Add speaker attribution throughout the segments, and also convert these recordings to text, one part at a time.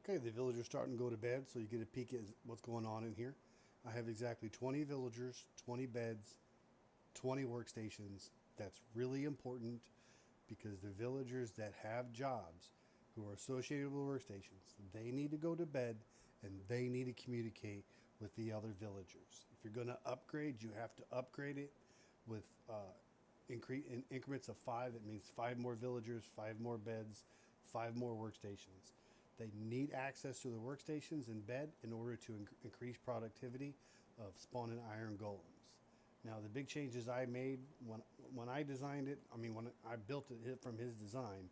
Speaker 1: Okay, the villagers starting to go to bed, so you get a peek at what's going on in here. I have exactly 20 villagers, 20 beds, 20 workstations. That's really important because the villagers that have jobs who are associated with workstations, they need to go to bed and they need to communicate with the other villagers. If you're going to upgrade, you have to upgrade it with in increments of 5. It means 5 more villagers, 5 more beds, 5 more workstations. They need access to the workstations in bed in order to increase productivity of spawning iron golems. Now, the big changes I made when I designed it, I mean, when I built it from his design,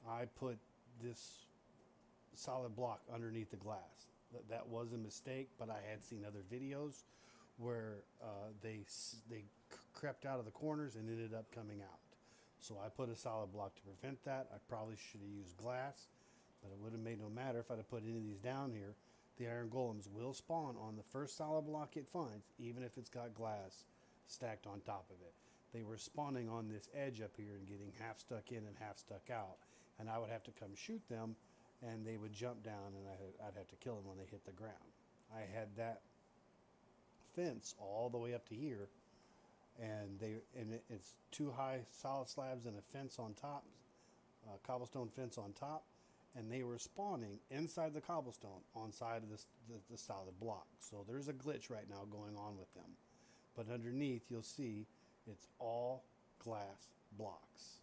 Speaker 1: I put this solid block underneath the glass. That was a mistake, but I had seen other videos where they crept out of the corners and ended up coming out. So I put a solid block to prevent that. I probably should have used glass, but it would have made no matter if I'd have put any of these down here. The iron golems will spawn on the first solid block it finds, even if it's got glass stacked on top of it. They were spawning on this edge up here and getting half stuck in and half stuck out, and I would have to come shoot them, and they would jump down, and I'd have to kill them when they hit the ground. I had that fence all the way up to here, and it's 2 high solid slabs and a fence on top, cobblestone fence on top, and they were spawning inside the cobblestone on side of the solid block. So there's a glitch right now going on with them, but underneath you'll see it's all glass blocks.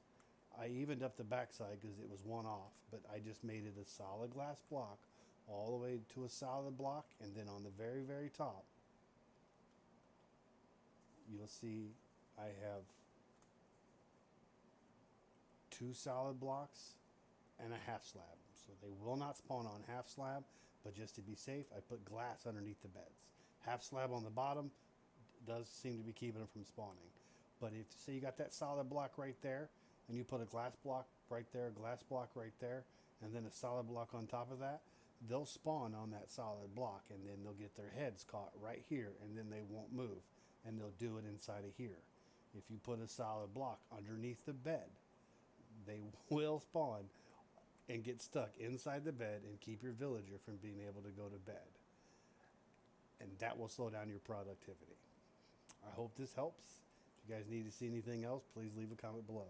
Speaker 1: I evened up the backside because it was one off, but I just made it a solid glass block all the way to a solid block, and then on the very top you'll see I have 2 solid blocks and a half slab. So they will not spawn on half slab, but just to be safe, I put glass underneath the beds. Half slab on the bottom does seem to be keeping them from spawning. But if say you got that solid block right there, and you put a glass block right there, a glass block right there, and then a solid block on top of that, they'll spawn on that solid block, and then they'll get their heads caught right here, and then they won't move, and they'll do it inside of here. If you put a solid block underneath the bed, they will spawn and get stuck inside the bed and keep your villager from being able to go to bed. And that will slow down your productivity. I hope this helps. If you guys need to see anything else, please leave a comment below.